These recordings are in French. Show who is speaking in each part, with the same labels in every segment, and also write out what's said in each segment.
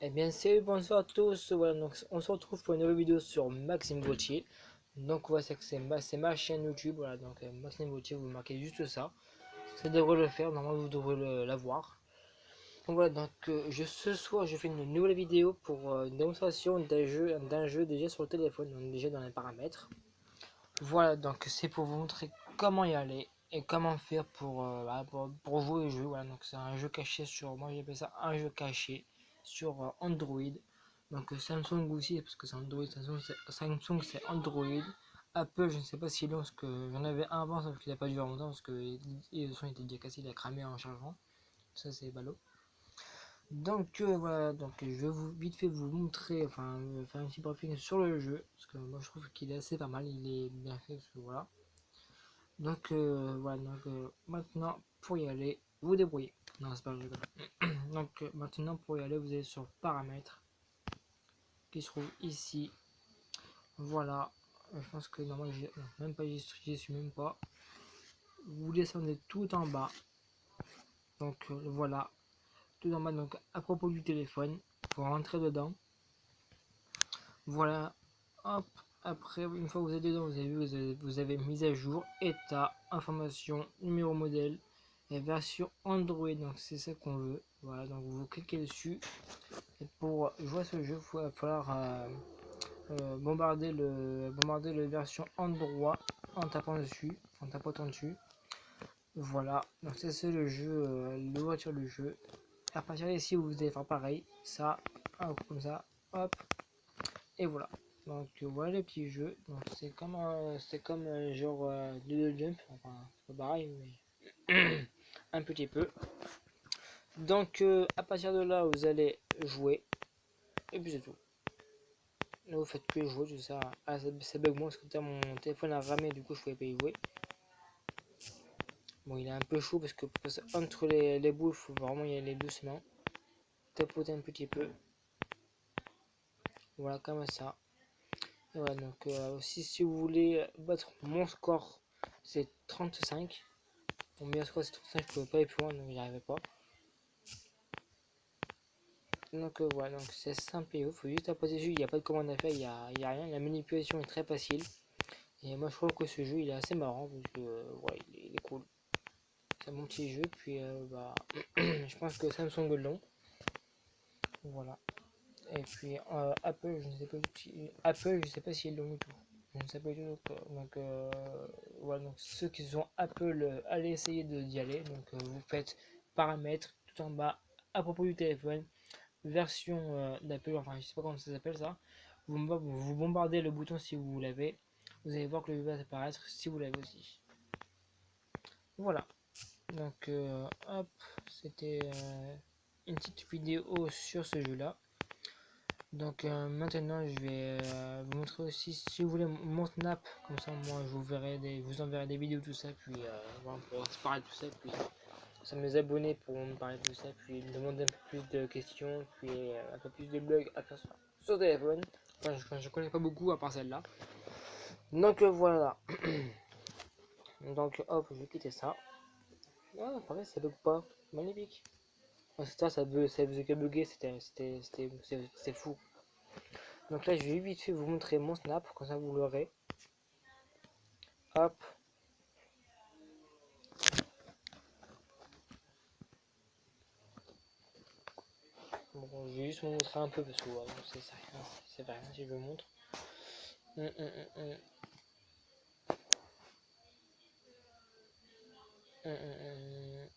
Speaker 1: Eh bien, salut, bonsoir à tous. Voilà, donc on se retrouve pour une nouvelle vidéo sur Maxime Gauthier. Donc, voilà, c'est ma chaîne YouTube. Voilà, donc Maxime Gauthier, vous marquez juste ça. Ça devrait le faire. Normalement, vous devrez l'avoir. Donc, voilà, donc ce soir, je fais une nouvelle vidéo pour une démonstration d'un jeu déjà sur le téléphone, donc déjà dans les paramètres. Voilà, donc c'est pour vous montrer comment y aller et comment faire pour jouer au jeu. Voilà, donc c'est un jeu caché sur, moi j'appelle ça un jeu caché sur Android. Donc Samsung aussi, parce que c'est Android, Samsung c'est Android. Apple, je ne sais pas s'il est, parce que j'en avais un avant, sauf qu'il n'a pas duré longtemps, parce que le son était déjà cassé, il a cramé en chargeant. Ça c'est ballot. Donc voilà, donc je vais vite fait vous montrer, enfin faire un petit briefing sur le jeu, parce que moi je trouve qu'il est assez pas mal, il est bien fait, parce que voilà. Donc voilà, donc maintenant pour y aller, vous débrouillez. Non, c'est pas vrai. Donc maintenant pour y aller, vous allez sur paramètres qui se trouve ici. Voilà, je pense que normalement même pas, j'y suis même pas. Vous descendez tout en bas. Donc voilà, tout en bas. Donc à propos du téléphone, pour rentrer dedans. Voilà, hop. Après, une fois que vous êtes dedans, vous avez vu, vous avez mise à jour, état, information, numéro modèle et version Android. Donc c'est ça qu'on veut. Voilà, donc vous cliquez dessus. Et pour jouer à ce jeu, il va falloir bombarder le version Android en tapant dessus, en tapotant dessus. Voilà, donc c'est le jeu, l'ouverture du jeu. À partir d'ici, vous allez faire pareil, ça, hop, comme ça, hop, et voilà. Donc voilà le petit jeu. Donc c'est comme genre Doodle Jump, enfin c'est pas pareil mais un petit peu. Donc à partir de là vous allez jouer et puis c'est tout. Là vous faites que jouer, tout ça. Ah ça bug moi parce que mon téléphone a ramé, du coup je pouvais pas y jouer. Bon il est un peu chaud parce que entre les boules faut vraiment y aller doucement. Tapoter un petit peu. Voilà comme ça. Et voilà donc aussi si vous voulez battre mon score c'est 35. Bon, bien sûr, c'est 35, je pouvais pas aller plus loin, donc j'y arrivais pas. Donc voilà, donc c'est simple et il faut juste taper dessus, il n'y a pas de commande à faire, il y a rien, la manipulation est très facile. Et moi je trouve que ce jeu il est assez marrant, parce que ouais, il est cool. C'est un bon petit jeu, puis je pense que Samsung le long. Voilà. Et puis Apple, je ne sais pas si Apple, je sais pas s'ils l'ont du tout. Je ne sais pas du tout. Donc voilà, donc ceux qui sont Apple, allez essayer d'y aller. Donc vous faites paramètres tout en bas à propos du téléphone, version d'Apple, enfin je sais pas comment ça s'appelle ça. Vous bombardez le bouton si vous l'avez. Vous allez voir que le jeu va apparaître si vous l'avez aussi. Voilà. Donc hop, c'était une petite vidéo sur ce jeu là. Donc maintenant je vais vous montrer aussi si vous voulez mon snap, comme ça moi je vous enverrai des vidéos tout ça, puis voilà, pour se parler de tout ça, puis ça mes abonnés pour me parler de tout ça, puis me demander un peu plus de questions, puis un peu plus de bugs à faire sur téléphone. Enfin, je connais pas beaucoup à part celle-là. Donc voilà. Donc hop, je vais quitter ça. Ah, pareil, ça bug pas. Magnifique. Ah, ça faisait que bugger, c'est fou. Donc là, je vais vite fait vous montrer mon snap, comme ça vous l'aurez. Hop. Bon, je vais juste vous montrer un peu parce que ouais, c'est rien si je vous montre. Hum, hum, hum, hum. Hum, hum, hum.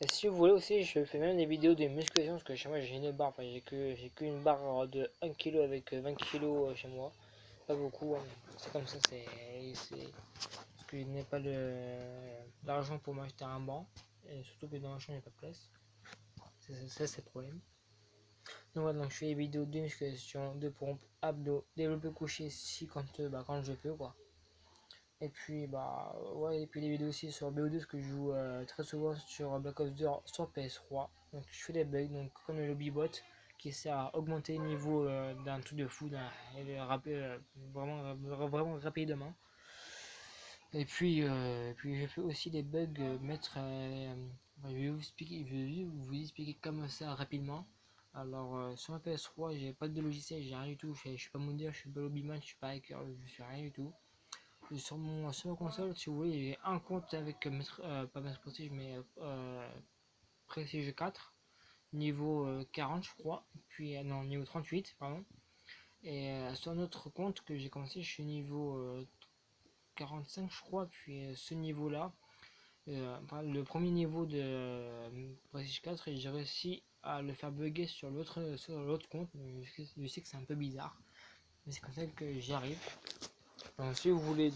Speaker 1: Et si vous voulez aussi, je fais même des vidéos de musculation parce que chez moi j'ai une barre, enfin j'ai qu'une barre de 1 kg avec 20 kg chez moi. Pas beaucoup, hein. C'est comme ça, parce que je n'ai pas l'argent pour m'acheter un banc. Et surtout que dans la chambre il n'y a pas de place. C'est le problème. Donc voilà, donc je fais des vidéos de musculation, de pompes, abdos, développé couché si quand je peux quoi. Et puis bah ouais, et puis des vidéos aussi sur BO2 parce que je joue très souvent sur Black Ops 2 sur PS3. Donc je fais des bugs, donc comme le lobby-bot qui sert à augmenter le niveau d'un truc de fou, vraiment rapidement. Et puis je fais aussi des bugs, mettre Je vais vous expliquer comme ça rapidement. Alors, sur ma PS3, j'ai pas de logiciel, j'ai rien du tout. Je suis pas modeur, je suis pas lobbyman, je suis pas hacker, je suis rien du tout. Et sur ma console, si vous voulez, j'ai un compte avec pas Maître Prestige, mais Prestige 4, niveau 40, je crois. Puis, non, niveau 38, pardon. Et sur un autre compte que j'ai commencé, je suis niveau 45, je crois. Puis, ce niveau-là. Le premier niveau de Prestige 4 et j'ai réussi à le faire bugger sur l'autre compte. Je sais que c'est un peu bizarre, mais c'est comme ça que j'y arrive. Donc si vous voulez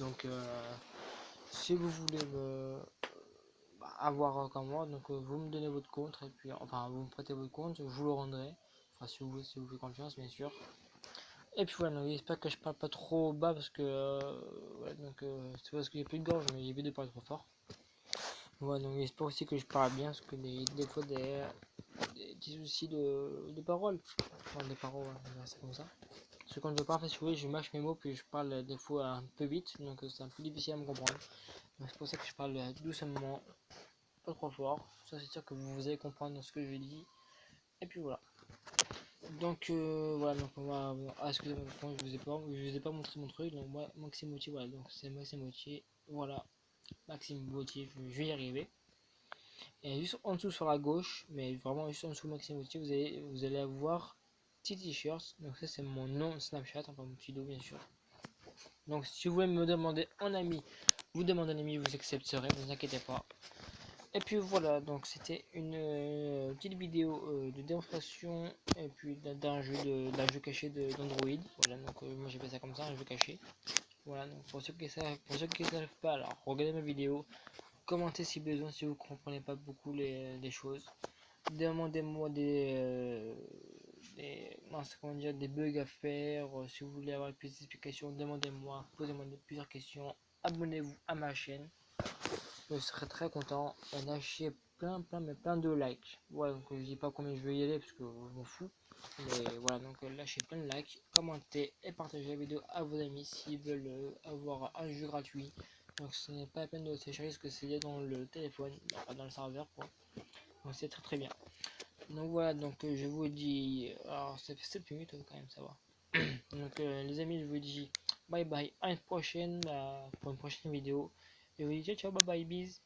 Speaker 1: avoir comme moi, donc vous me donnez votre compte et puis enfin vous me prêtez votre compte, je vous le rendrai. Enfin si vous faites confiance bien sûr. Et puis voilà, donc, j'espère que je parle pas trop bas parce que c'est parce que j'ai plus de gorge, mais j'ai évité de parler trop fort. Ouais, donc j'espère aussi que je parle bien parce que des fois des petits soucis de parole. Enfin, des paroles, ouais, c'est comme ça. Parce que quand je parle, en fait, si vous voulez, je mâche mes mots puis je parle des fois un peu vite, donc c'est un peu difficile à me comprendre. C'est pour ça que je parle doucement, pas trop fort. Ça, c'est sûr que vous allez comprendre ce que je dis. Et puis voilà. Donc voilà, donc on va. Ah, excusez-moi, je vous ai pas montré mon truc. Donc moi, Maxime Moutier, voilà, donc c'est Maxime Moutier. Voilà, Maxime Moutier, je vais y arriver. Et juste en dessous sur la gauche, mais vraiment juste en dessous Maxime Moutier, vous allez avoir petit t-shirt. Donc ça c'est mon nom Snapchat, enfin mon pseudo bien sûr. Donc si vous voulez me demander un ami, vous demandez un ami, vous accepterez, ne vous inquiétez pas. Et puis voilà, donc c'était une petite vidéo de démonstration et puis d'un jeu caché d'Android. Voilà, donc moi j'ai fait ça comme ça, un jeu caché. Voilà, donc pour ceux qui ne savent pas, alors regardez ma vidéo, commentez si besoin si vous comprenez pas beaucoup les choses. Demandez-moi comment dire, des bugs à faire. Si vous voulez avoir plus d'explications, demandez-moi, posez-moi plusieurs questions. Abonnez-vous à ma chaîne. Je serai très content. Et lâchez plein de likes. Voilà, donc je dis pas combien je vais y aller parce que je m'en fous. Mais voilà, donc lâchez plein de likes, commentez et partagez la vidéo à vos amis s'ils veulent avoir un jeu gratuit. Donc ce n'est pas la peine de télécharger que c'est dans le téléphone, pas dans le serveur quoi. Donc c'est très bien. Donc voilà, donc je vous dis, alors ça fait 7 minutes quand même, ça va. Donc les amis, je vous dis bye bye, à une prochaine pour une prochaine vidéo. Et vous dis ciao ciao, bye bye, bis.